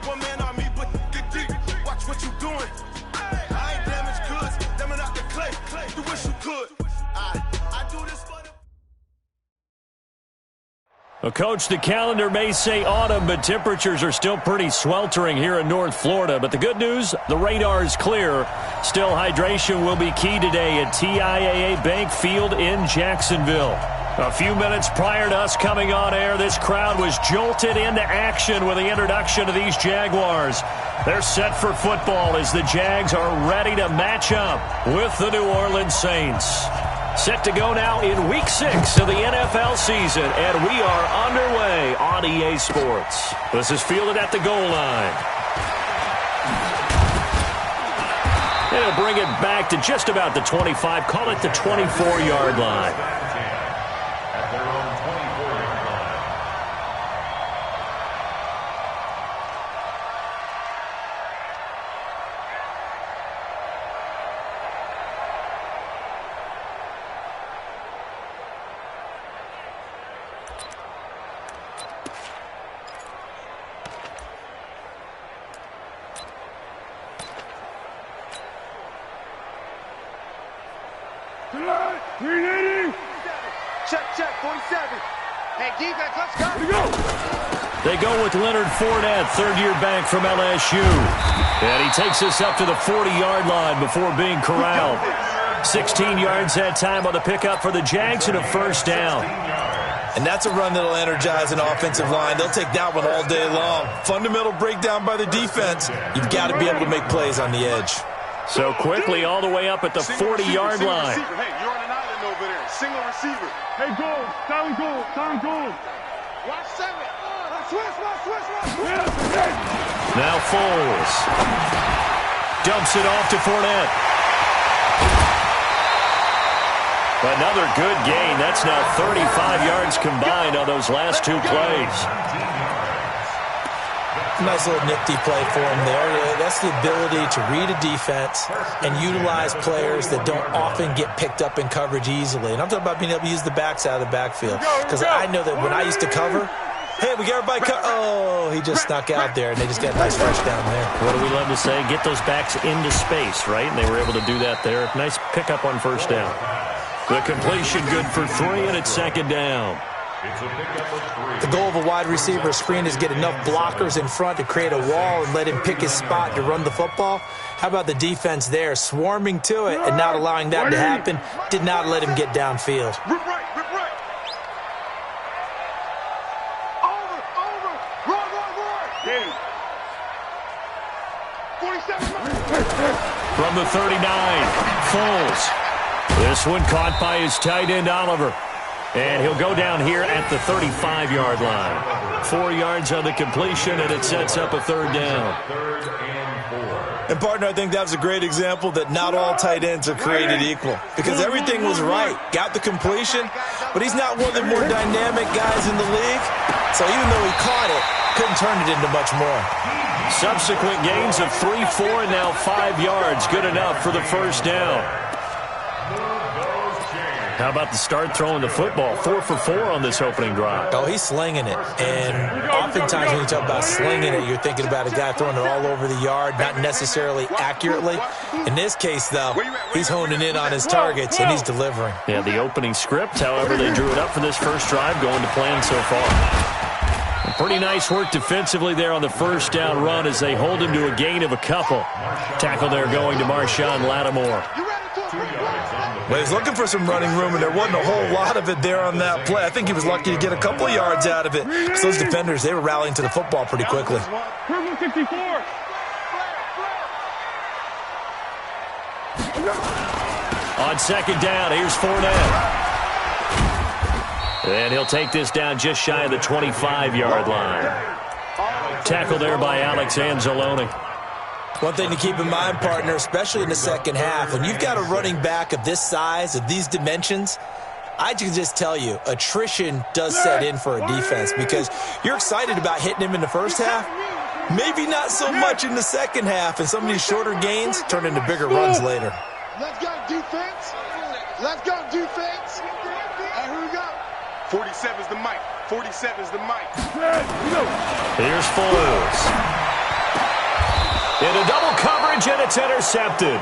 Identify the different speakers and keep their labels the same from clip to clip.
Speaker 1: One man on me, but dig deep. Watch what you doing. I ain't damaged goods. Them out the clay. You wish you could. I do this for the...
Speaker 2: Well, Coach, the calendar may say autumn, but temperatures are still pretty sweltering here in North Florida. But the good news, the radar is clear. Still, hydration will be key today at TIAA Bank Field in Jacksonville. A few minutes prior to us coming on air, this crowd was jolted into action with the introduction of these Jaguars. They're set for football as the Jags are ready to match up with the New Orleans Saints. Set to go now in Week 6 of the NFL season, and we are underway on EA Sports. This is fielded at the goal line. And he'll bring it back to just about the 25, call it the 24-yard line.
Speaker 3: Check, 47. Hey, defense, let's go. Here we go.
Speaker 2: They go with Leonard Fournette, third-year back from LSU. And he takes us up to the 40-yard line before being corralled. 16 yards that time on the pickup for the Jags and a first down.
Speaker 4: And that's a run that'll energize an offensive line. They'll take that one all day long. Fundamental breakdown by the defense. You've got to be able to make plays on the edge.
Speaker 2: So quickly all the way up at the 40-yard line.
Speaker 3: Hey, you're on an island over there. Single receiver. Hey, goal. Time goal. Watch 7. Switch.
Speaker 2: Now Foles. Dumps it off to Fournette. Another good gain. That's now 35 yards combined on those last two plays.
Speaker 4: Nice little nifty play for him there. That's the ability to read a defense and utilize players that don't often get picked up in coverage easily. And I'm talking about being able to use the backs out of the backfield. Because I know that when I used to cover, hey, we got everybody oh, he just snuck out there, and they just got a nice rush down there.
Speaker 2: What do we love to say? Get those backs into space, right? And they were able to do that there. Nice pickup on first down. The completion good for 3, and it's second down.
Speaker 4: The goal of a wide receiver screen is get enough blockers in front to create a wall and let him pick his spot to run the football. How about the defense there, swarming to it and not allowing that to happen? Did not let him get downfield.
Speaker 3: Rip right.
Speaker 2: From the 39, Foles. This one caught by his tight end, Oliver. And he'll go down here at the 35-yard line. 4 yards on the completion, and it sets up a third down.
Speaker 4: And, partner, I think that was a great example that not all tight ends are created equal. Because everything was right. Got the completion, but he's not one of the more dynamic guys in the league. So even though he caught it, couldn't turn it into much more.
Speaker 2: Subsequent gains of 3, 4, and now 5 yards. Good enough for the first down. How about the start throwing the football? 4 for 4 on this opening drive.
Speaker 4: Oh, he's slinging it. And oftentimes when you talk about slinging it, you're thinking about a guy throwing it all over the yard, not necessarily accurately. In this case, though, he's honing in on his targets, and he's delivering.
Speaker 2: Yeah, the opening script, however, they drew it up for this first drive, going to plan so far. Pretty nice work defensively there on the first down run as they hold him to a gain of a couple. Tackle there going to Marshawn Lattimore.
Speaker 4: Well, he's looking for some running room, and there wasn't a whole lot of it there on that play. I think he was lucky to get a couple of yards out of it. Because those defenders, they were rallying to the football pretty quickly.
Speaker 2: On second down, here's Fournette. And he'll take this down just shy of the 25-yard line. Tackle there by Alex Anzalone.
Speaker 4: One thing to keep in mind, partner, especially in the second half, when you've got a running back of this size, of these dimensions, I can just tell you, attrition does set in for a defense because you're excited about hitting him in the first half, maybe not so much in the second half, and some of these shorter gains turn into bigger runs later.
Speaker 3: Let's go defense. Let's go defense. And here we go. 47's the mic. 47's the mic.
Speaker 2: Here's Foles. Into double coverage, and it's intercepted.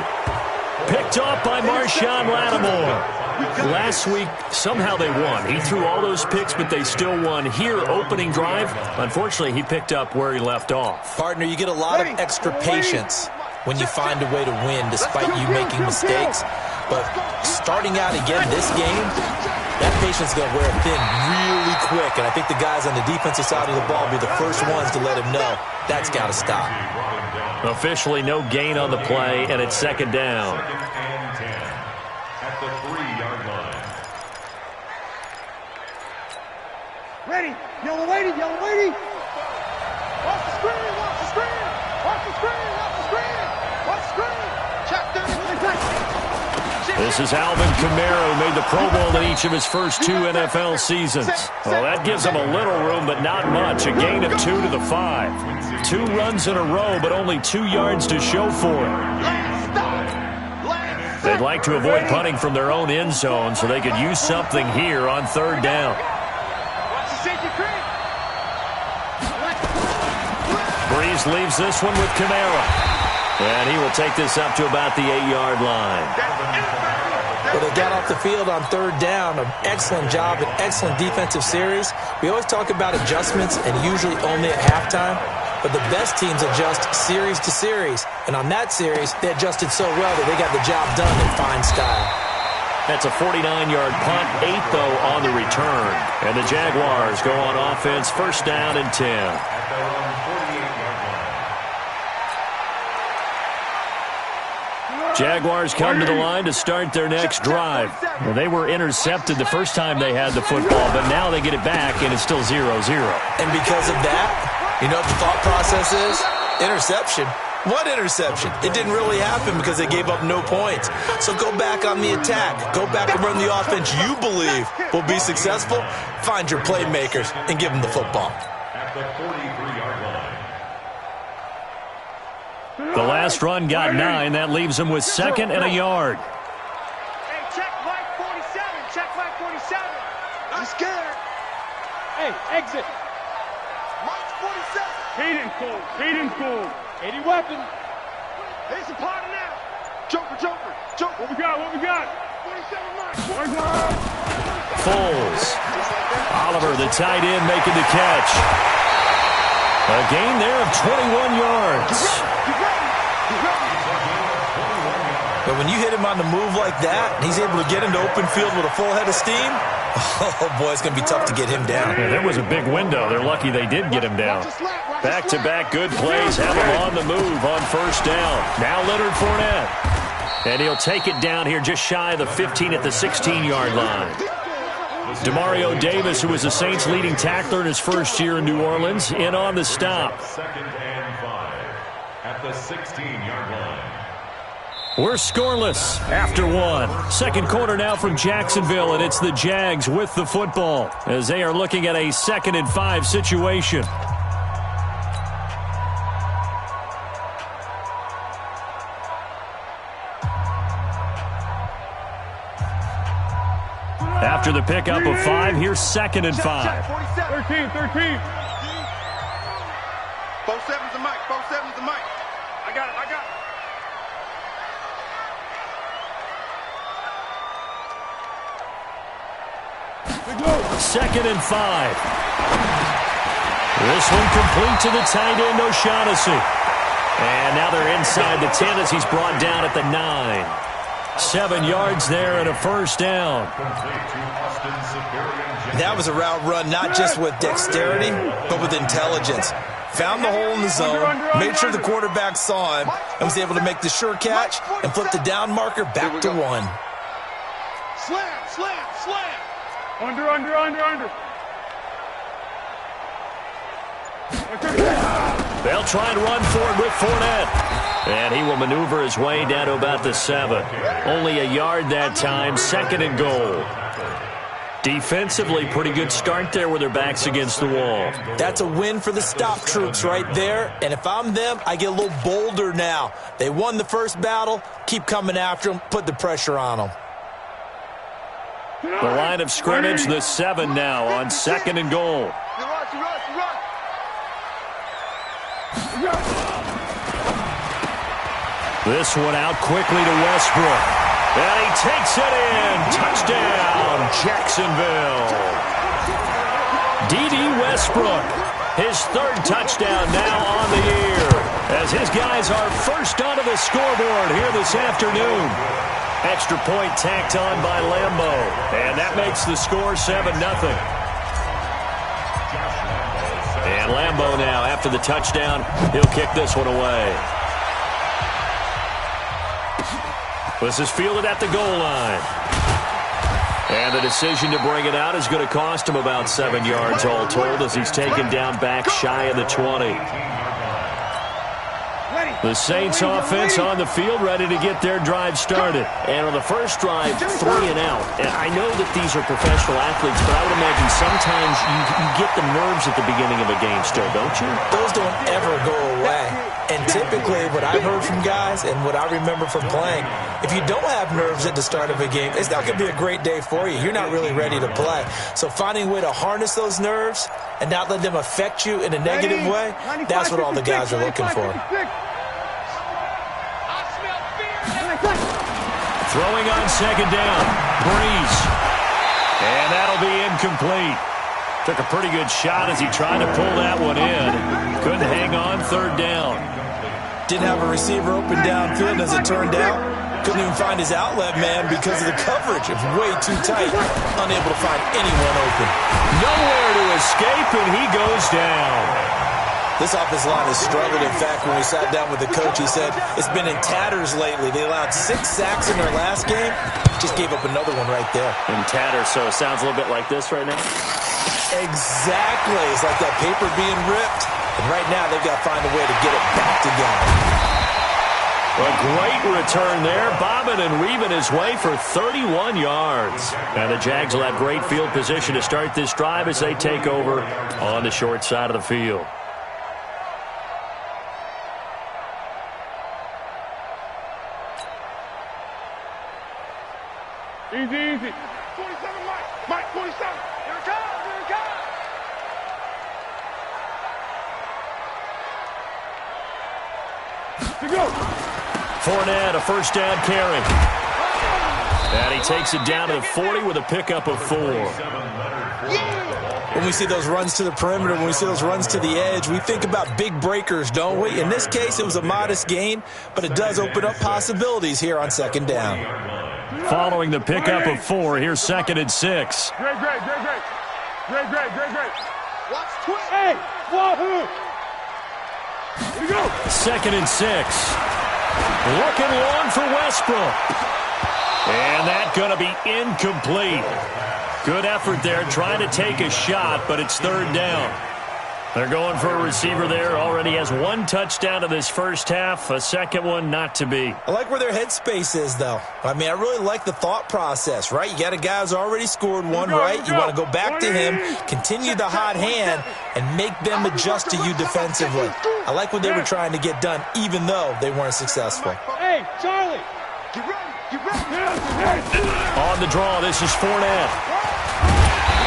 Speaker 2: Picked off by Marshawn Lattimore. Last week, somehow they won. He threw all those picks, but they still won. Here, opening drive, unfortunately, he picked up where he left off.
Speaker 4: Partner, you get a lot of extra patience when you find a way to win despite you making mistakes. But starting out again this game, that patience is going to wear thin really quick. And I think the guys on the defensive side of the ball will be the first ones to let him know that's got to stop.
Speaker 2: Officially no gain on the play, and it's second down.
Speaker 3: At the 3-yard line.
Speaker 5: Ready. Yellow lady. Yellow lady. Watch the screen. Watch the screen. Watch the screen. Watch the screen. Watch the screen. Check 30.
Speaker 2: This is Alvin Kamara, who made the Pro Bowl in each of his first 2 NFL seasons. Well, that gives him a little room, but not much. A gain of 2 to the 5. 2 runs in a row, but only 2 yards to show for it. They'd like to avoid punting from their own end zone so they could use something here on third down. Breeze leaves this one with Kamara. And he will take this up to about the 8-yard line.
Speaker 4: Well, they got off the field on third down. An excellent job, an excellent defensive series. We always talk about adjustments and usually only at halftime. But the best teams adjust series to series. And on that series, they adjusted so well that they got the job done in fine style.
Speaker 2: That's a 49-yard punt, 8, though, on the return. And the Jaguars go on offense, first down and 10. Jaguars come to the line to start their next drive. Well, they were intercepted the first time they had the football, but now they get it back, and it's still 0-0.
Speaker 4: And because of that, you know what the thought process is? Interception. What interception? It didn't really happen because they gave up no points. So go back on the attack. Go back and run the offense you believe will be successful. Find your playmakers and give them the football.
Speaker 3: At the 43-yard line.
Speaker 2: The last run got 9. That leaves him with second and a yard.
Speaker 5: Hey, check flag 47. Check flag 47. I'm scared. Hey, exit. March 47.
Speaker 3: Hayden Cole. Hayden Cole.
Speaker 5: 80 weapon. Here's the party now. Joker, Joker, Joker.
Speaker 3: What we got? What we got?
Speaker 5: 47 march.
Speaker 2: Foles. Oliver, the tight end, making the catch. A gain there of 21 yards.
Speaker 4: But when you hit him on the move like that, and he's able to get into open field with a full head of steam, oh, boy, it's going to be tough to get him down.
Speaker 2: Yeah, there was a big window. They're lucky they did get him down. Back-to-back good plays have him on the move on first down. Now Leonard Fournette. And he'll take it down here just shy of the 15 at the 16-yard line. Demario Davis, who was the Saints' leading tackler in his first year in New Orleans, in on the stop.
Speaker 3: Second and 5 at the 16-yard line.
Speaker 2: We're scoreless after 1. Second quarter now from Jacksonville, and it's the Jags with the football as they are looking at a 2nd and 5 situation. After the pickup of 5, here's 2nd and 5.
Speaker 3: 13.
Speaker 5: 47's the mic. 47's the mic. I got it.
Speaker 2: 2nd and 5. This one complete to the tight end, O'Shaughnessy. And now they're inside the 10 as he's brought down at the 9. 7 yards there and a first down.
Speaker 4: That was a route run not just with dexterity, but with intelligence. Found the hole in the zone, made sure the quarterback saw him, and was able to make the sure catch and flip the down marker back to 1.
Speaker 5: Slam.
Speaker 3: Under.
Speaker 2: They'll try and run for it with Fournette. And he will maneuver his way down to about the 7. Only a yard that time, 2nd and goal. Defensively, pretty good start there with their backs against the wall.
Speaker 4: That's a win for the stop troops right there. And if I'm them, I get a little bolder now. They won the first battle. Keep coming after them. Put the pressure on them.
Speaker 2: The line of scrimmage, the 7 now on 2nd and goal. This one out quickly to Westbrook. And he takes it in. Touchdown, Jacksonville. D.D. Westbrook, his third touchdown now on the year, as his guys are first onto the scoreboard here this afternoon. Extra point tacked on by Lambo, and that makes the score 7-0. And Lambo now, after the touchdown, he'll kick this one away. This is fielded at the goal line. And the decision to bring it out is going to cost him about 7 yards all told, as he's taken down back shy of the 20. The Saints offense on the field, ready to get their drive started. And on the first drive, 3 and out. And I know that these are professional athletes, but I would imagine sometimes you get the nerves at the beginning of a game still, don't you?
Speaker 4: Those don't ever go away. And typically, what I've heard from guys and what I remember from playing, if you don't have nerves at the start of a game, it's not going to be a great day for you. You're not really ready to play. So finding a way to harness those nerves and not let them affect you in a negative way, that's what all the guys are looking for.
Speaker 2: Throwing on second down, Breeze. And that'll be incomplete. Took a pretty good shot as he tried to pull that one in. Couldn't hang on third down.
Speaker 4: Didn't have a receiver open downfield, as it turned out. Couldn't even find his outlet man because of the coverage. It was way too tight. Unable to find anyone open.
Speaker 2: Nowhere to escape, and he goes down.
Speaker 4: This offensive line has struggled. In fact, when we sat down with the coach, he said it's been in tatters lately. They allowed 6 sacks in their last game. Just gave up another one right there.
Speaker 2: In tatters, so it sounds a little bit like this right now?
Speaker 4: Exactly. It's like that paper being ripped. And right now, they've got to find a way to get it back together.
Speaker 2: A great return there. Bobbing and weaving his way for 31 yards. And the Jags will have great field position to start this drive as they take over on the short side of the field.
Speaker 3: Easy, easy. 47, Mike. Mike, 47. Here it comes, here it comes. To go.
Speaker 2: Fournette, a first down carry. And he takes it down to the 40 with a pickup of 4.
Speaker 4: When we see those runs to the perimeter, when we see those runs to the edge, we think about big breakers, don't we? In this case, it was a modest gain, but it does open up possibilities here on second down.
Speaker 2: Following the pickup of 4, here's 2nd and 6.
Speaker 3: Great. Watch twist. Hey, wahoo. Here we go.
Speaker 2: 2nd and 6. Looking long for Westbrook. And that going to be incomplete. Good effort there, trying to take a shot, but it's third down. They're going for a receiver there. Already has 1 touchdown in this first half. A second one not to be.
Speaker 4: I like where their headspace is, though. I mean, I really like the thought process, right? You got a guy who's already scored one, right? You want to go back to him, continue the hot hand, and make them adjust to you defensively. I like what they were trying to get done, even though they weren't successful.
Speaker 3: Hey, Charlie. Get ready.
Speaker 2: On the draw, this is Fournette.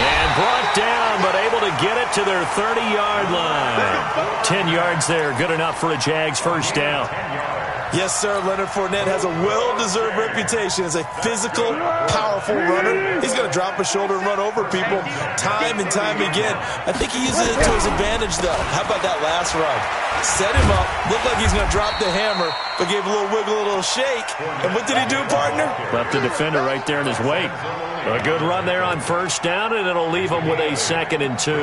Speaker 2: And brought down, but able to get it to their 30-yard line. 10 yards there, good enough for a Jags first down.
Speaker 4: Yes, sir. Leonard Fournette has a well-deserved reputation as a physical, powerful runner. He's going to drop his shoulder and run over people time and time again. I think he uses it to his advantage, though. How about that last run? Set him up, looked like he's going to drop the hammer, but gave a little wiggle, a little shake. And what did he do, partner?
Speaker 2: Left the defender right there in his wake. A good run there on first down, and it'll leave him with a 2nd and 2.
Speaker 6: At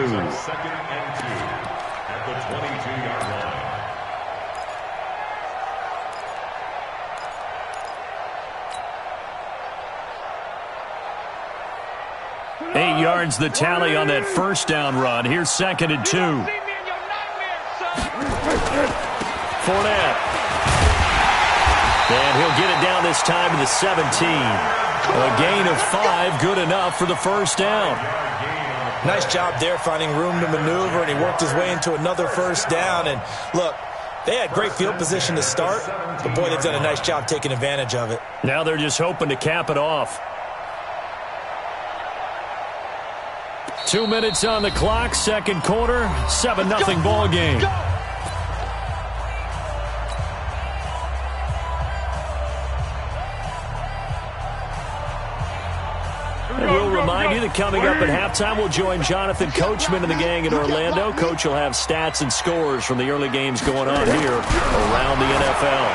Speaker 6: the 22-yard line.
Speaker 2: 8 yards the tally on that first down run. Here's 2nd and 2. Fournette. And he'll get it down this time to the 17. A gain of 5, good enough for the first down.
Speaker 4: Nice job there finding room to maneuver, and he worked his way into another first down. And look, they had great field position to start, but boy, they've done a nice job taking advantage of it.
Speaker 2: Now they're just hoping to cap it off. 2 minutes on the clock, second quarter, 7-0 ball game. And coming up at halftime, we'll join Jonathan Coachman and the gang in Orlando. Coach will have stats and scores from the early games going on here around the NFL.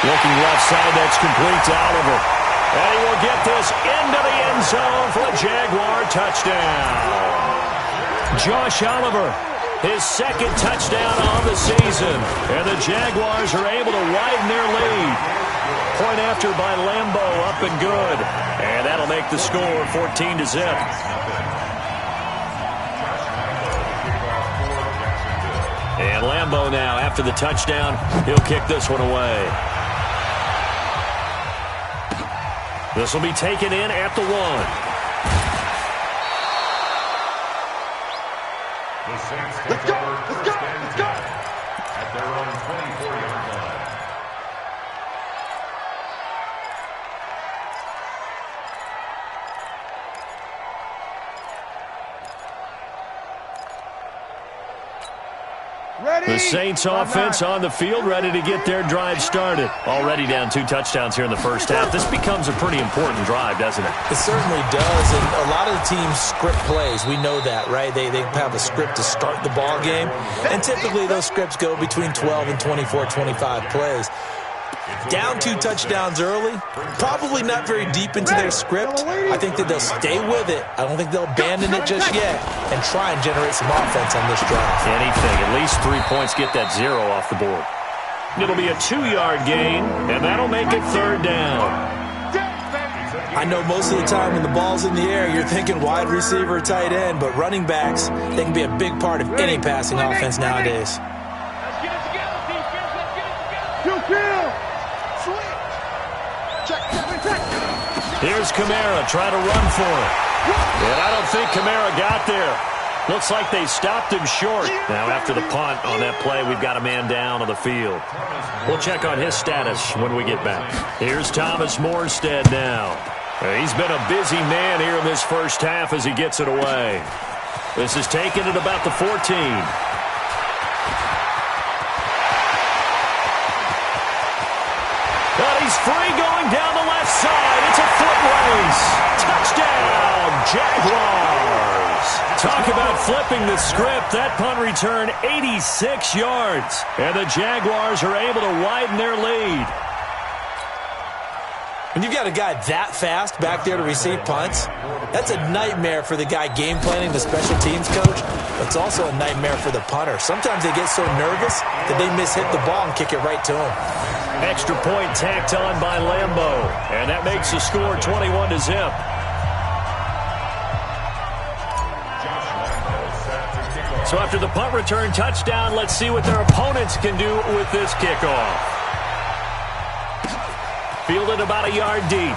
Speaker 2: Looking left side, that's complete to Oliver. And he will get this into the end zone for a Jaguar touchdown. Josh Oliver, his second touchdown on the season. And the Jaguars are able to widen their lead. Point after by Lambo, up and good. And that'll make the score 14-0. And Lambo now, after the touchdown, he'll kick this one away. This will be taken in at the 1.
Speaker 3: Let's go! Let's go! Let's go! At their own 24-yard line.
Speaker 2: The Saints offense on the field, ready to get their drive started. Already down 2 touchdowns here in the first half. This becomes a pretty important drive, doesn't it?
Speaker 4: It certainly does, and a lot of the teams script plays. We know that, right? They have a script to start the ball game, and typically those scripts go between 12 and 24, 25 plays. Down 2 touchdowns early, probably not very deep into their script. I think that they'll stay with it. I don't think they'll abandon it just yet and try and generate some offense on this drive.
Speaker 2: Anything, at least 3 points, get that 0 off the board. It'll be a 2-yard gain, and that'll make it 3rd down.
Speaker 4: I know most of the time when the ball's in the air, you're thinking wide receiver, tight end, but running backs, they can be a big part of any passing offense nowadays.
Speaker 5: Let's get it together, defense. Let's get it together.
Speaker 2: Here's Kamara trying to run for it. And I don't think Kamara got there. Looks like they stopped him short. Now after the punt on that play, we've got a man down on the field. We'll check on his status when we get back. Here's Thomas Morstead now. He's been a busy man here in this first half as he gets it away. This is taken at about the 14. But he's free going down the left side. It's a foot race. Touchdown, Jaguars. Talk about flipping the script. That punt return, 86 yards. And the Jaguars are able to widen their lead.
Speaker 4: When you've got a guy that fast back there to receive punts, that's a nightmare for the guy game planning, the special teams coach. But it's also a nightmare for the punter. Sometimes they get so nervous that they mishit the ball and kick it right to him.
Speaker 2: Extra point tacked on by Lambo. And that makes the score 21-0. So after the punt return touchdown, let's see what their opponents can do with this kickoff. Fielded about a yard deep.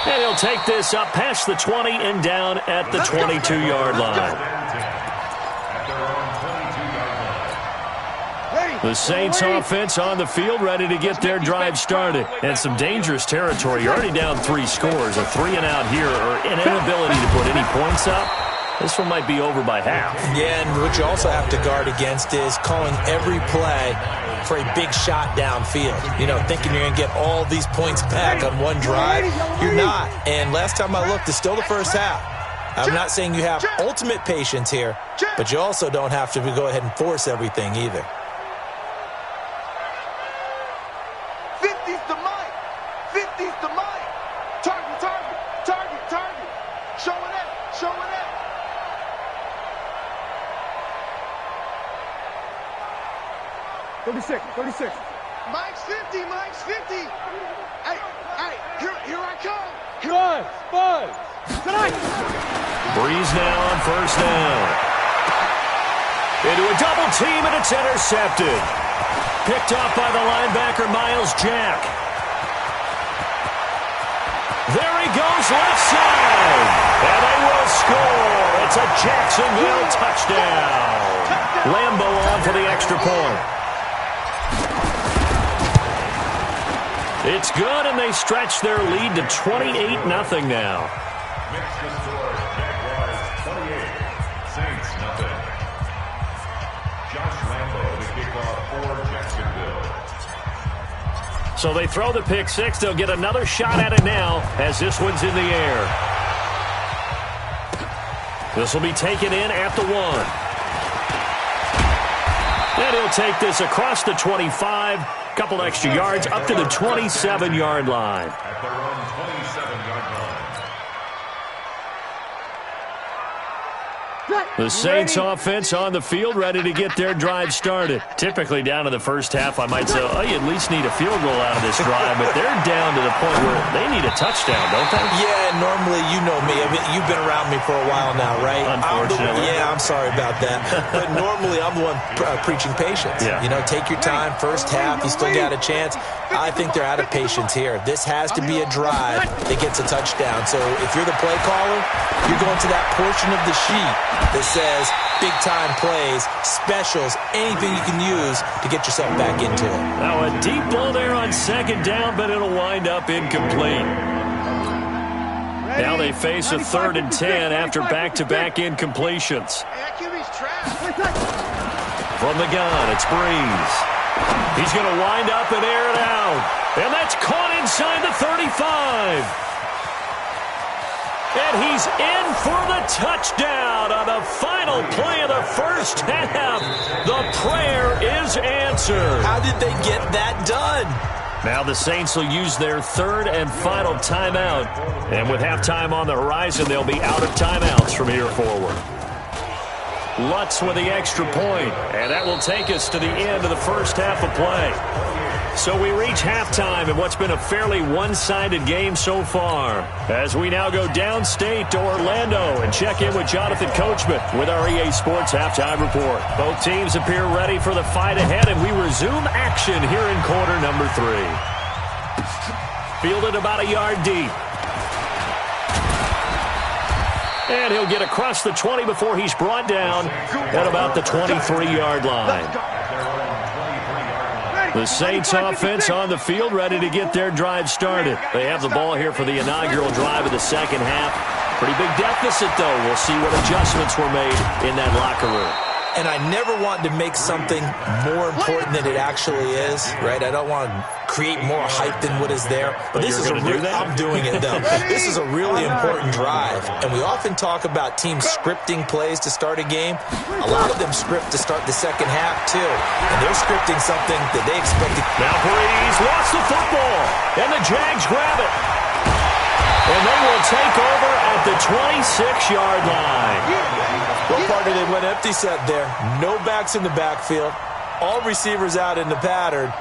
Speaker 2: And he'll take this up past the 20 and down at the 22-yard line. The Saints offense on the field, ready to get their drive started. And some dangerous territory. You're already down 3 scores. A 3-and-out here, or an inability to put any points up. This one might be over by half. Yeah, and what you also have to guard against is calling every play for a big shot downfield. You know, thinking you're going to get all these points back on one drive. You're not. And last time I looked, it's still the first half. I'm not saying you have ultimate patience here, but you also don't have to go ahead and force everything either.
Speaker 5: 50's the mic. 50's the mic. Target, target, target, target. Showing up, showing up. 36. Mike's 50, Mike's 50. Hey, here I come. Buzz. Tonight.
Speaker 2: Breeze now on first down. Into a double team, and it's intercepted. Picked off by the linebacker, Miles Jack. There he goes, left side. And they will score. It's a Jacksonville touchdown. Lambo on for the extra point. It's good, and they stretch their lead to 28-0 now.
Speaker 3: Makes the score Jaguars 28, Saints nothing. Josh Lambo, the kickoff for Jacksonville.
Speaker 2: So they throw the pick six. They'll get another shot at it now as this one's in the air. This will be taken in at the 1. And he'll take this across the 25. Couple extra yards up to the 27-yard line.
Speaker 6: At their own 27-yard line.
Speaker 2: The Saints offense on the field, ready to get their drive started. Typically down in the first half, I might say, oh, you at least need a field goal out of this drive, but they're down to the point where they need a touchdown, don't they?
Speaker 4: Yeah, normally, you know me. I mean, you've been around me for a while now, right?
Speaker 2: Unfortunately.
Speaker 4: I'm sorry about that. But normally, I'm the one preaching patience.
Speaker 2: Yeah.
Speaker 4: You know, take your time. First half, you still got a chance. I think they're out of patience here. This has to be a drive that gets a touchdown. So if you're the play caller, you're going to that portion of the sheet that says big-time plays, specials, anything you can use to get yourself back into it.
Speaker 2: Now a deep ball there on second down, but it'll wind up incomplete. Now they face a 3rd and 10 after back-to-back incompletions. From the gun, it's Breeze. He's going to wind up and air it out. And that's caught inside the 35. And he's in for the touchdown on the final play of the first half. The prayer is answered.
Speaker 4: How did they get that done?
Speaker 2: Now the Saints will use their 3rd and final timeout. And with halftime on the horizon, they'll be out of timeouts from here forward. Lutz with the extra point, and that will take us to the end of the first half of play. So we reach halftime in what's been a fairly one-sided game so far, as we now go downstate to Orlando and check in with Jonathan Coachman with our EA Sports Halftime Report. Both teams appear ready for the fight ahead, and we resume action here in quarter number 3. Fielded about a yard deep. And he'll get across the 20 before he's brought down at about the 23-yard line. The Saints offense on the field, ready to get their drive started. They have the ball here for the inaugural drive of the second half. Pretty big deficit, though. We'll see what adjustments were made in that locker room.
Speaker 4: And I never want to make something more important than it actually is, right? I don't want to create more hype than what is there. But this is I'm doing it, though. This is a really important drive. And we often talk about teams scripting plays to start a game. A lot of them script to start the second half, too. And they're scripting something that they expected.
Speaker 2: Now Breeze lost the football. And the Jags grab it. And they will take over at the 26-yard line.
Speaker 4: What part did they went empty set there? No backs in the backfield. All receivers out in the pattern.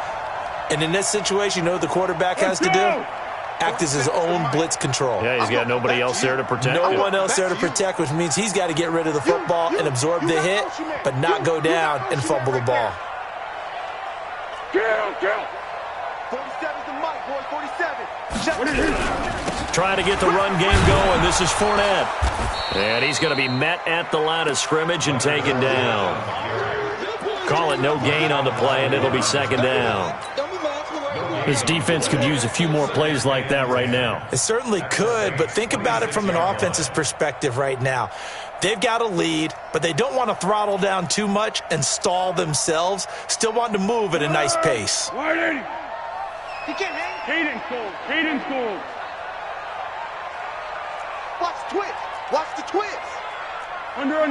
Speaker 4: And in this situation, you know what the quarterback has to do? Act as his own blitz control.
Speaker 2: Yeah, he's got nobody else there to protect him.
Speaker 4: No one else there to protect, which means he's got to get rid of the football and absorb the hit, but not go down and fumble the ball.
Speaker 5: 47's the mic, boy. 47.
Speaker 2: Trying to get the run game going. This is Fournette. And he's going to be met at the line of scrimmage and taken down. Call it no gain on the play, and it'll be second down. This defense could use a few more plays like that right now.
Speaker 4: It certainly could, but think about it from an offense's perspective right now. They've got a lead, but they don't want to throttle down too much and stall themselves. Still want to move at a nice pace.
Speaker 5: He can't hang. Hayden's goal. Watch the twist. Watch the twist. Under.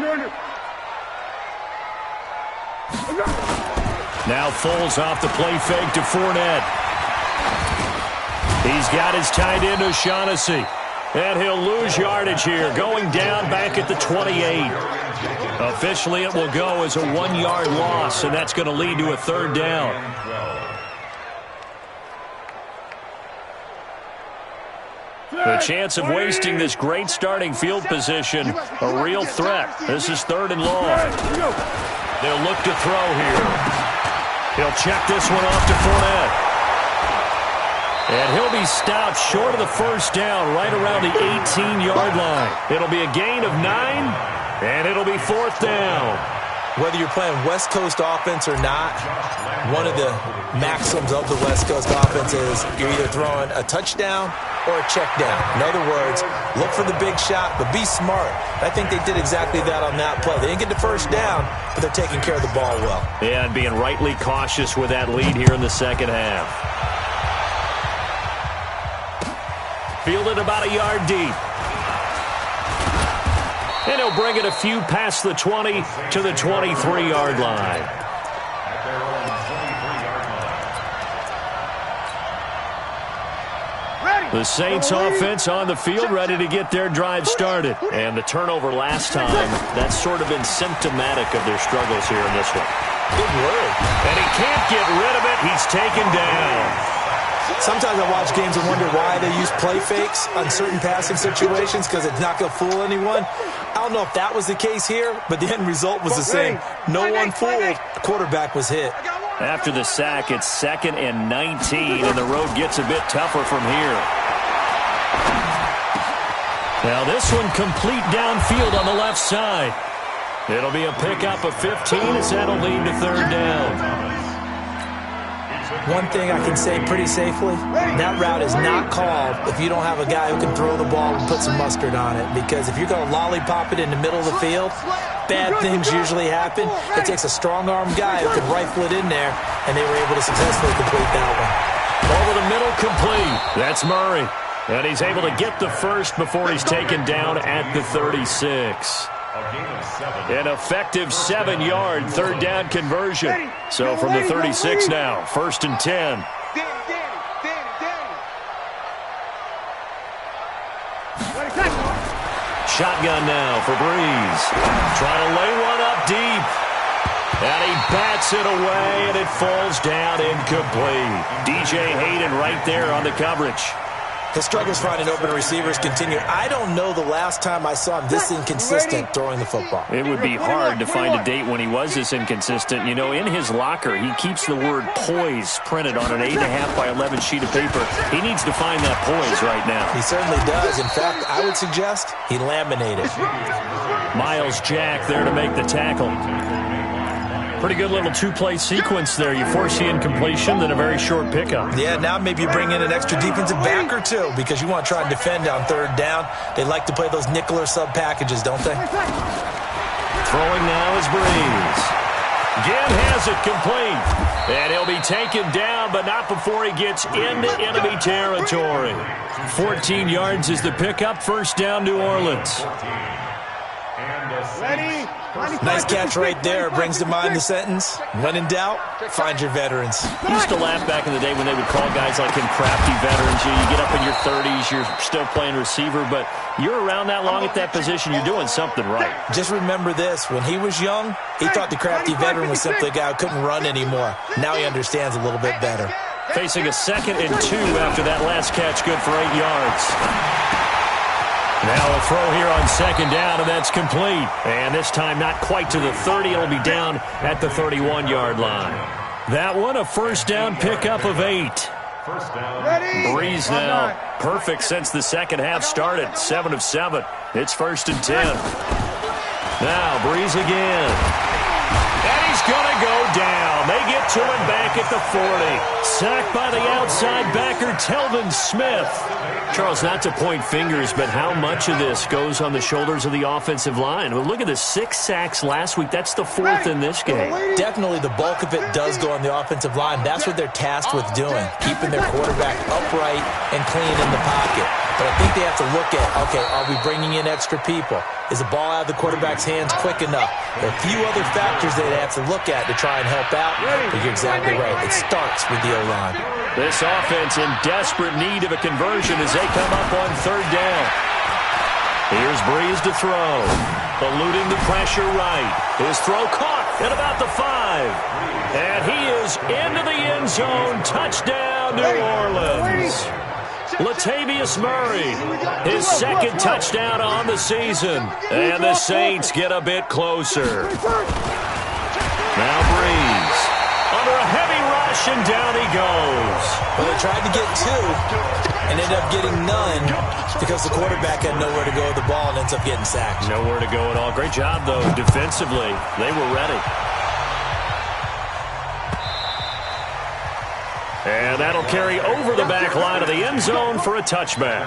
Speaker 2: Now Foles off the play fake to Fournette. He's got his tight end O'Shaughnessy. And he'll lose yardage here, going down back at the 28. Officially, it will go as a 1-yard loss, and that's going to lead to a third down. The chance of wasting this great starting field position, a real threat. This is 3rd and long. They'll look to throw here. He'll check this one off to Fournette. And he'll be stopped short of the first down, right around the 18-yard line. It'll be a gain of 9, and it'll be 4th down.
Speaker 4: Whether you're playing West Coast offense or not, one of the maxims of the West Coast offense is you're either throwing a touchdown or a check down. In other words, look for the big shot, but be smart. I think they did exactly that on that play. They didn't get the first down, but they're taking care of the ball well.
Speaker 2: Yeah, and being rightly cautious with that lead here in the second half. Fielded about a yard deep. And he'll bring it a few past the 20 to the 23-yard line.
Speaker 6: At their own 23-yard line.
Speaker 2: The Saints offense on the field, ready to get their drive started. And the turnover last time, that's sort of been symptomatic of their struggles here in this one.
Speaker 4: Good word.
Speaker 2: And he can't get rid of it. He's taken down.
Speaker 4: Sometimes I watch games and wonder why they use play fakes on certain passing situations because it's not going to fool anyone. I don't know if that was the case here, but the end result was the same. No one fooled. The quarterback was hit.
Speaker 2: After the sack, it's 2nd and 19, and the road gets a bit tougher from here. Now this one complete downfield on the left side. It'll be a pickup of 15 as that'll lead to 3rd down.
Speaker 4: One thing I can say pretty safely, that route is not called if you don't have a guy who can throw the ball and put some mustard on it. Because if you're going to lollipop it in the middle of the field, bad things usually happen. It takes a strong-arm guy who can rifle it in there, and they were able to successfully complete that one.
Speaker 2: Over the middle, complete. That's Murray. And he's able to get the first before he's taken down at the 36. An effective 7-yard 3rd down conversion. So from the 36 now, 1st and 10. Shotgun now for Breeze. Trying to lay one up deep. And he bats it away, and it falls down incomplete. DJ Hayden right there on the coverage.
Speaker 4: His struggles finding open receivers continue. I don't know the last time I saw him this inconsistent throwing the football.
Speaker 2: It would be hard to find a date when he was this inconsistent. You know, in his locker, he keeps the word poise printed on an 8.5 by 11 sheet of paper. He needs to find that poise right now.
Speaker 4: He certainly does. In fact, I would suggest he laminated.
Speaker 2: Miles Jack there to make the tackle. Pretty good little 2-play sequence there. You force the incompletion, then a very short pickup.
Speaker 4: Yeah, now maybe you bring in an extra defensive back or two because you want to try and defend on 3rd down. They like to play those nickel or sub packages, don't they?
Speaker 2: Throwing now is Breeze. Again has it complete. And he'll be taken down, but not before he gets into enemy territory. 14 yards is the pickup. 1st down, New Orleans.
Speaker 5: Ready?
Speaker 4: Nice catch right there. Brings to mind the sentence, when in doubt, find your veterans.
Speaker 2: I used to laugh back in the day when they would call guys like him crafty veterans. You get up in your 30s, you're still playing receiver, but you're around that long at that position, you're doing something right.
Speaker 4: Just remember this. When he was young, he thought the crafty veteran was simply a guy who couldn't run anymore. Now he understands a little bit better.
Speaker 2: Facing a 2nd and 2 after that last catch, good for 8 yards. Now a throw here on 2nd down, and that's complete. And this time not quite to the 30. It'll be down at the 31-yard line. That one, a 1st down pickup of 8.
Speaker 6: First down.
Speaker 2: Breeze now. Perfect since the second half started. 7 of 7. It's 1st and 10. Now Breeze again. And he's going to go down. They get to him back at the 40. Sacked by the outside backer, Telvin Smith. Charles, not to point fingers, but how much of this goes on the shoulders of the offensive line? Well, look at the 6 sacks last week. That's the 4th in this game.
Speaker 4: Definitely the bulk of it does go on the offensive line. That's what they're tasked with doing, keeping their quarterback upright and clean in the pocket. But I think they have to look at, okay, are we bringing in extra people? Is the ball out of the quarterback's hands quick enough? There are a few other factors they have to look at to try and help out, but you're exactly right. It starts with the O-line.
Speaker 2: This offense in desperate need of a conversion as they come up on 3rd down. Here's Breeze to throw. Eluding the pressure right. His throw caught at about the 5. And he is into the end zone. Touchdown, New Orleans. Latavius Murray, his 2nd touchdown on the season. And the Saints get a bit closer. Now Breeze. Under a heavy rush, and down he goes.
Speaker 4: Well, they tried to get 2 and ended up getting none because the quarterback had nowhere to go with the ball and ends up getting sacked.
Speaker 2: Nowhere to go at all. Great job, though, defensively. They were ready. And that'll carry over the back line of the end zone for a touchback.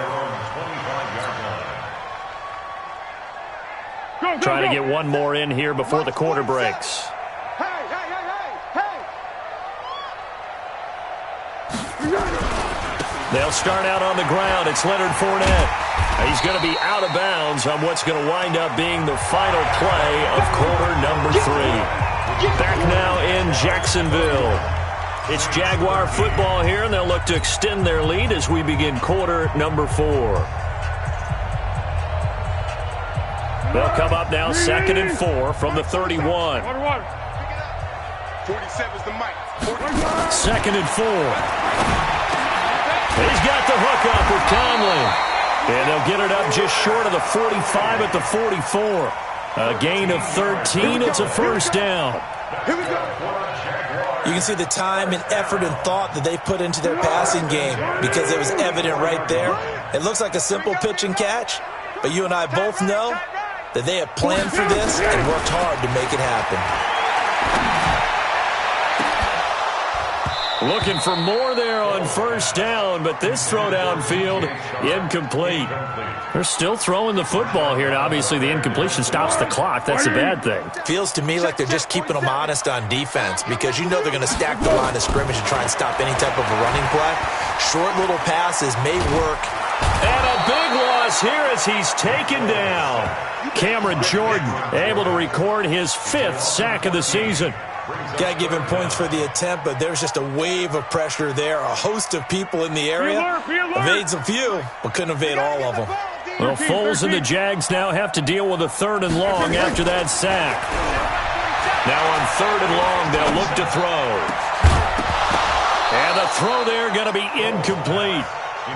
Speaker 2: Trying to get one more in here before the quarter breaks. They'll start out on the ground. It's Leonard Fournette. He's going to be out of bounds on what's going to wind up being the final play of quarter number 3. Back now in Jacksonville. It's Jaguar football here, and they'll look to extend their lead as we begin quarter number 4. They'll come up now 2nd and 4 from the 31.
Speaker 3: 47's the mic.
Speaker 2: 2nd and 4. He's got the hook up with Conley. And they'll get it up just short of the 45 at the 44. A gain of 13. It's a first down.
Speaker 4: You can see the time and effort and thought that they put into their passing game because it was evident right there. It looks like a simple pitch and catch, but you and I both know that they have planned for this and worked hard to make it happen.
Speaker 2: Looking for more there on first down, but this throw downfield, incomplete. They're still throwing the football here, and obviously the incompletion stops the clock. That's a bad thing.
Speaker 4: Feels to me like they're just keeping them honest on defense because you know they're going to stack the line of scrimmage and try and stop any type of a running play. Short little passes may work.
Speaker 2: And a big loss here as he's taken down. Cameron Jordan able to record his 5th sack of the season.
Speaker 4: Got to give him points for the attempt, but there's just a wave of pressure there. A host of people in the area. Evades a few, but couldn't evade all of them.
Speaker 2: Well, Foles and the Jags now have to deal with a 3rd and long after that sack. Now on 3rd and long, they'll look to throw. And the throw there going to be incomplete.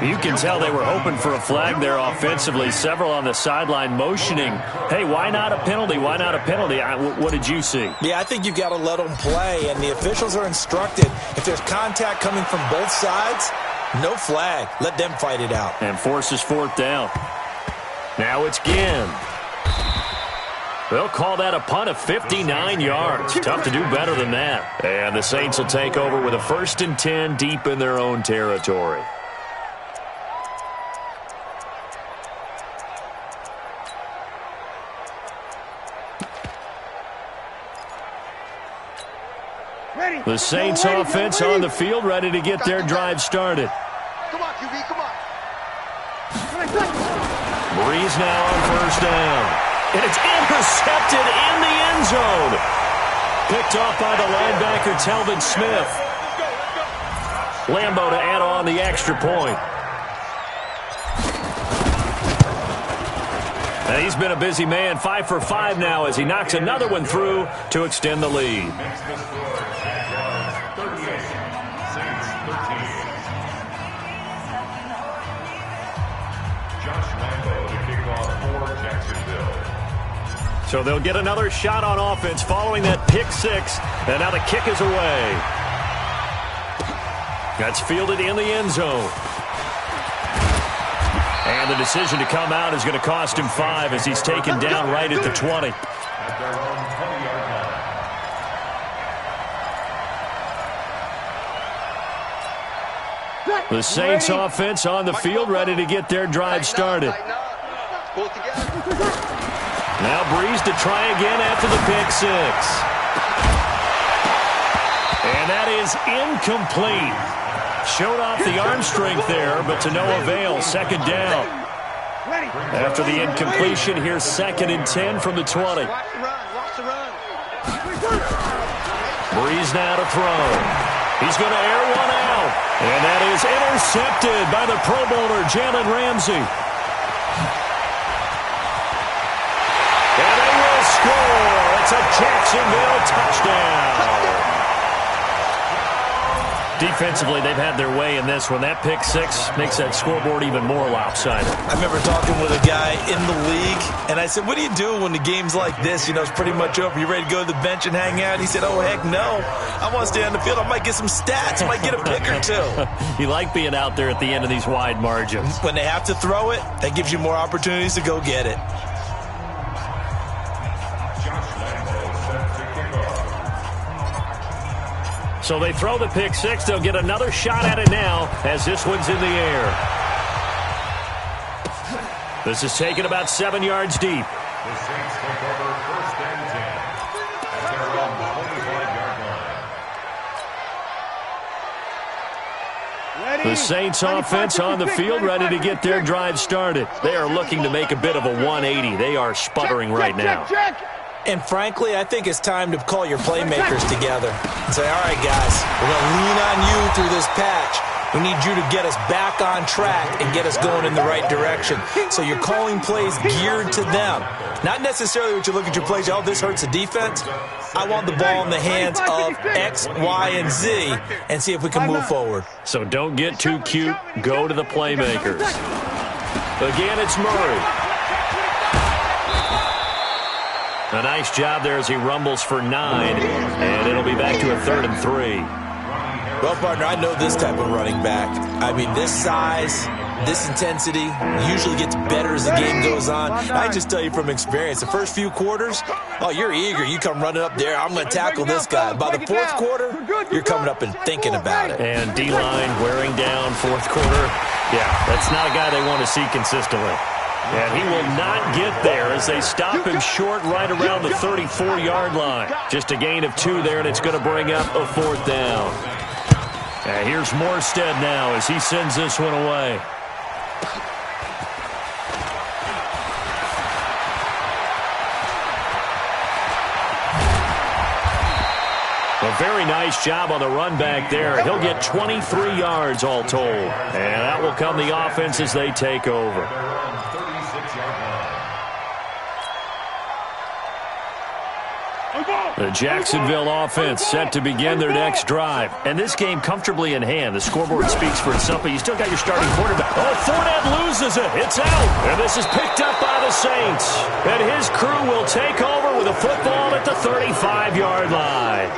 Speaker 2: You can tell they were hoping for a flag there offensively. Several on the sideline motioning, hey, why not a penalty? Why not a penalty? What did you see?
Speaker 4: Yeah, I think you've got to let them play, and the officials are instructed. If there's contact coming from both sides, no flag. Let them fight it out.
Speaker 2: And forces 4th down. Now it's Ginn. They'll call that a punt of 59 yards. Tough to do better than that. And the Saints will take over with a 1st and 10 deep in their own territory. The Saints offense on the field, ready to get their drive started.
Speaker 3: Come on, QB, come on.
Speaker 2: Breeze now on 1st down. And it's intercepted in the end zone. Picked off by the linebacker, Telvin Smith. Lambeau to add on the extra point. And he's been a busy man, 5 for 5 now as he knocks another one through to extend the lead. So they'll get another shot on offense following that pick 6. And now the kick is away. That's fielded in the end zone. And the decision to come out is going to cost him 5 as he's taken down right at the 20. The Saints offense on the field, ready to get their drive started. Now Breeze to try again after the pick 6. And that is incomplete. Showed off the arm strength there, but to no avail. 2nd down. After the incompletion, here's 2nd and 10 from the 20. Breeze now to throw. He's going to air one out. And that is intercepted by the Pro Bowler, Jalen Ramsey. And they will score. It's a Jacksonville touchdown. Defensively, they've had their way in this one. That pick 6 makes that scoreboard even more lopsided.
Speaker 4: I remember talking with a guy in the league, and I said, what do you do when the game's like this? You know, it's pretty much over. You ready to go to the bench and hang out? He said, oh, heck no. I want to stay on the field. I might get some stats. I might get a pick or 2.
Speaker 2: You like being out there at the end of these wide margins.
Speaker 4: When they have to throw it, that gives you more opportunities to go get it.
Speaker 2: So they throw the pick 6. They'll get another shot at it now as this one's in the air. This is taken about 7 yards deep.
Speaker 6: The Saints take over 1st and 10 at their own 25-yard line.
Speaker 5: Ready?
Speaker 2: The Saints offense on the field, ready to get their drive started. They are looking to make a bit of a 180. They are sputtering right now.
Speaker 4: And frankly, I think it's time to call your playmakers together and say, all right, guys, we're going to lean on you through this patch. We need you to get us back on track and get us going in the right direction. So you're calling plays geared to them. Not necessarily what you look at your plays, oh, this hurts the defense. I want the ball in the hands of X, Y, and Z and see if we can move forward.
Speaker 2: So don't get too cute. Go to the playmakers. Again, it's Murray. A nice job there as he rumbles for 9, and it'll be back to a 3rd and 3.
Speaker 4: Well, partner, I know this type of running back. I mean, this size, this intensity usually gets better as the game goes on. I just tell you from experience, the first few quarters, oh, you're eager. You come running up there, I'm going to tackle this guy. By the fourth quarter, you're coming up and thinking about it.
Speaker 2: And D-line wearing down fourth quarter. Yeah, that's not a guy they want to see consistently. And he will not get there as they stop him short right around the 34-yard line. Just a gain of 2 there, and it's going to bring up a 4th down. And here's Morstead now as he sends this one away. A very nice job on the run back there. He'll get 23 yards all told. And that will come the offense as they take over. The Jacksonville offense set to begin their next drive. And this game comfortably in hand. The scoreboard speaks for itself, but you still got your starting quarterback. Oh, Fournette loses it. It's out. And this is picked up by the Saints. And his crew will take over with a football at the 35-yard line.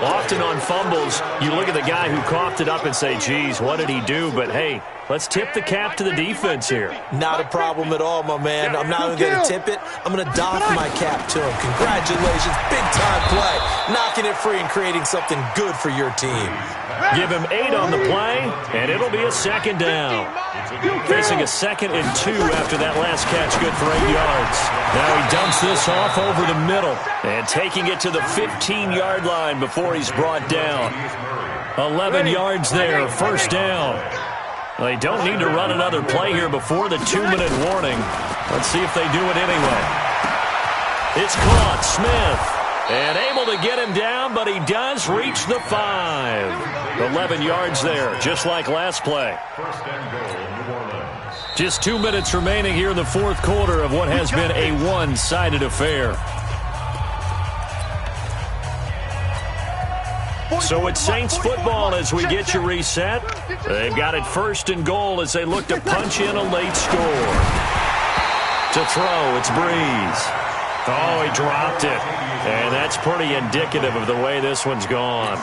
Speaker 2: Often on fumbles, you look at the guy who coughed it up and say, geez, what did he do? But, hey, let's tip the cap to the defense here.
Speaker 4: Not a problem at all, my man. I'm not even going to tip it. I'm going to doff my cap to him. Congratulations. Big-time play. Knocking it free and creating something good for your team.
Speaker 2: Give him 8 on the play, and it'll be a 2nd down. Facing a 2nd and 2 after that last catch, good for 8 yards. Now he dumps this off over the middle and taking it to the 15-yard line before he's brought down. 11 yards there, 1st down. They don't need to run another play here before the 2-minute warning. Let's see if they do it anyway. It's caught, Smith. And able to get him down, but he does reach the 5. 11 yards there, just like last play. Just 2 minutes remaining here in the fourth quarter of what has been a one-sided affair. So it's Saints football as we get you reset. They've got it 1st and goal as they look to punch in a late score. To throw, it's Breeze. Oh, he dropped it. And that's pretty indicative of the way this one's gone.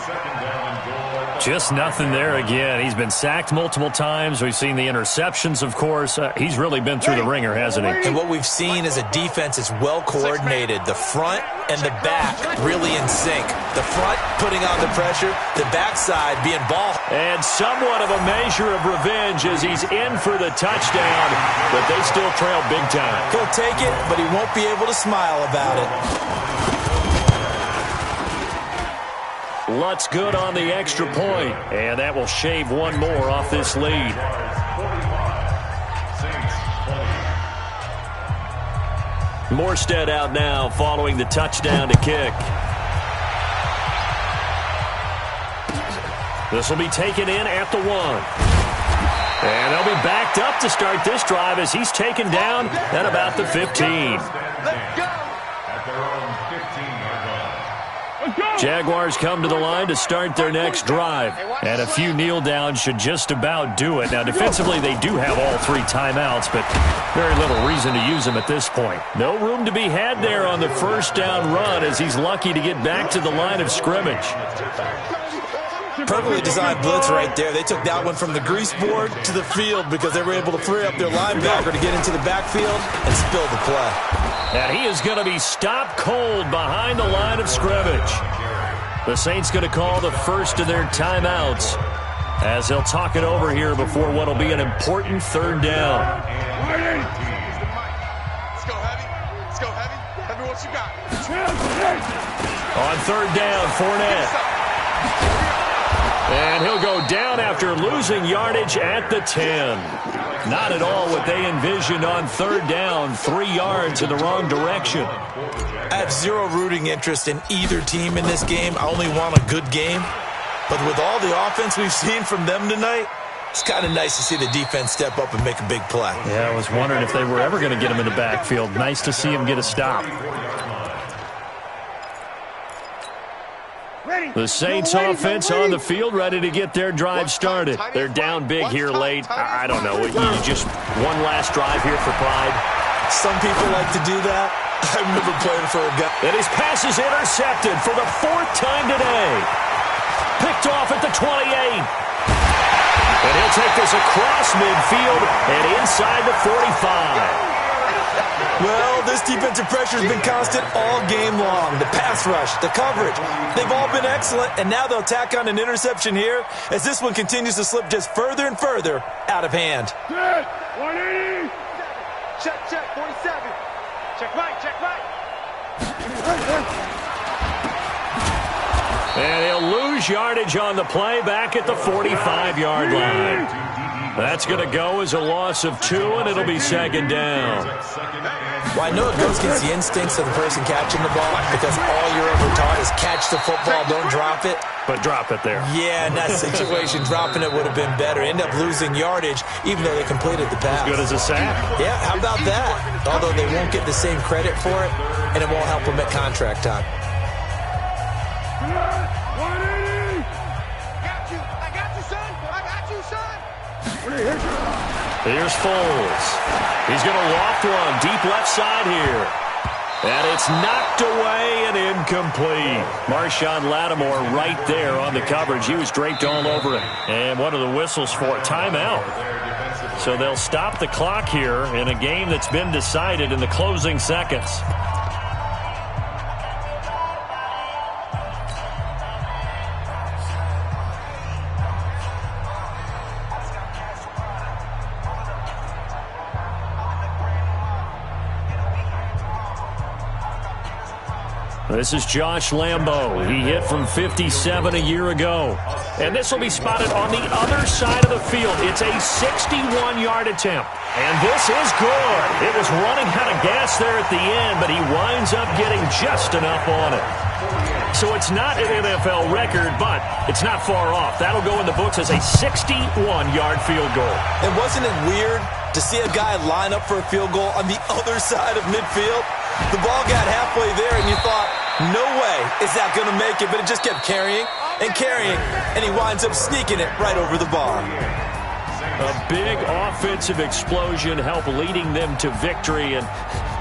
Speaker 2: Just nothing there again. He's been sacked multiple times. We've seen the interceptions, of course. He's really been through the ringer, hasn't he?
Speaker 4: And what we've seen is a defense that's well coordinated. The front and the back really in sync. The front putting on the pressure, the backside being ball.
Speaker 2: And somewhat of a measure of revenge as he's in for the touchdown, but they still trail big time.
Speaker 4: He'll take it, but he won't be able to smile about it.
Speaker 2: Lutz good on the extra point, and that will shave one more off this lead. Morstead out now following the touchdown to kick. This will be taken in at the 1. And they'll be backed up to start this drive as he's taken down at about the 15. Jaguars come to the line to start their next drive. And a few kneel downs should just about do it. Now, defensively, they do have all 3 timeouts, but very little reason to use them at this point. No room to be had there on the 1st down run as he's lucky to get back to the line of scrimmage.
Speaker 4: Perfectly designed blitz right there. They took that one from the grease board to the field because they were able to free up their linebacker to get into the backfield and spill the play.
Speaker 2: And he is going to be stopped cold behind the line of scrimmage. The Saints going to call the first of their timeouts as they'll talk it over here before what will be an important 3rd down.
Speaker 3: Let's go heavy. Let's go heavy. Heavy what you got.
Speaker 2: On 3rd down, Fournette. And he'll go down after losing yardage at the 10. Not at all what they envisioned on third down, 3 yards in the wrong direction.
Speaker 4: I have zero rooting interest in either team in this game. I only want a good game. But with all the offense we've seen from them tonight, it's kind of nice to see the defense step up and make a big play.
Speaker 2: Yeah, I was wondering if they were ever going to get him in the backfield. Nice to see him get a stop. The Saints offense on the field, ready to get their drive started. They're down big here late. I don't know. You just one last drive here for pride.
Speaker 4: Some people like to do that. I remember playing for a guy.
Speaker 2: And his pass is intercepted for the 4th time today. Picked off at the 28. And he'll take this across midfield and inside the 45.
Speaker 4: Well, this defensive pressure has been constant all game long. The pass rush, the coverage, they've all been excellent, and now they'll tack on an interception here as this one continues to slip just further and further out of hand.
Speaker 3: 180.
Speaker 5: Check, 47. Check right.
Speaker 2: And he'll lose yardage on the play back at the 45-yard line. That's going to go as a loss of 2, and it'll be 2nd down.
Speaker 4: Well, I know it goes against the instincts of the person catching the ball because all you're ever taught is catch the football, don't drop it.
Speaker 2: But drop it there.
Speaker 4: Yeah, in that situation, dropping it would have been better. End up losing yardage, even though they completed the pass.
Speaker 2: As good as a sack.
Speaker 4: Yeah, how about that? Although they won't get the same credit for it, and it won't help them at contract time.
Speaker 3: 180.
Speaker 5: I got you, son.
Speaker 2: Here's Foles. He's going to loft one deep left side here. And it's knocked away and incomplete. Marshawn Lattimore right there on the coverage. He was draped all over it. And what are the whistles for? Timeout. So they'll stop the clock here in a game that's been decided in the closing seconds. This is Josh Lambo. He hit from 57 a year ago. And this will be spotted on the other side of the field. It's a 61-yard attempt. And this is good. It was running out of gas there at the end, but he winds up getting just enough on it. So it's not an NFL record, but it's not far off. That'll go in the books as a 61-yard field goal.
Speaker 4: And wasn't it weird to see a guy line up for a field goal on the other side of midfield? The ball got halfway there, and you thought, no way is that going to make it, but it just kept carrying and carrying, and he winds up sneaking it right over the bar.
Speaker 2: A big offensive explosion helped leading them to victory, and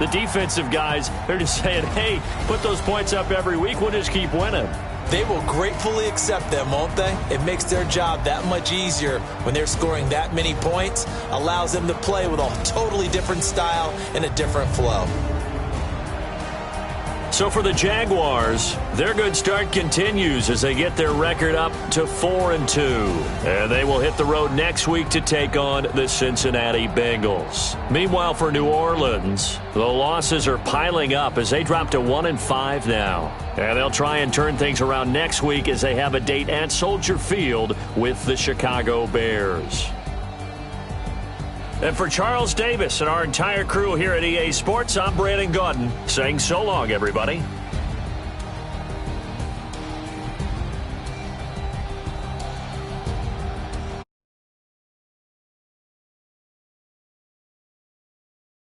Speaker 2: the defensive guys, they're just saying, hey, put those points up every week, we'll just keep winning.
Speaker 4: They will gratefully accept them, won't they? It makes their job that much easier when they're scoring that many points, allows them to play with a totally different style and a different flow.
Speaker 2: So for the Jaguars, their good start continues as they get their record up to 4-2. And they will hit the road next week to take on the Cincinnati Bengals. Meanwhile, for New Orleans, the losses are piling up as they drop to 1-5 now. And they'll try and turn things around next week as they have a date at Soldier Field with the Chicago Bears. And for Charles Davis and our entire crew here at EA Sports, I'm Brandon Gaudin saying so long, everybody.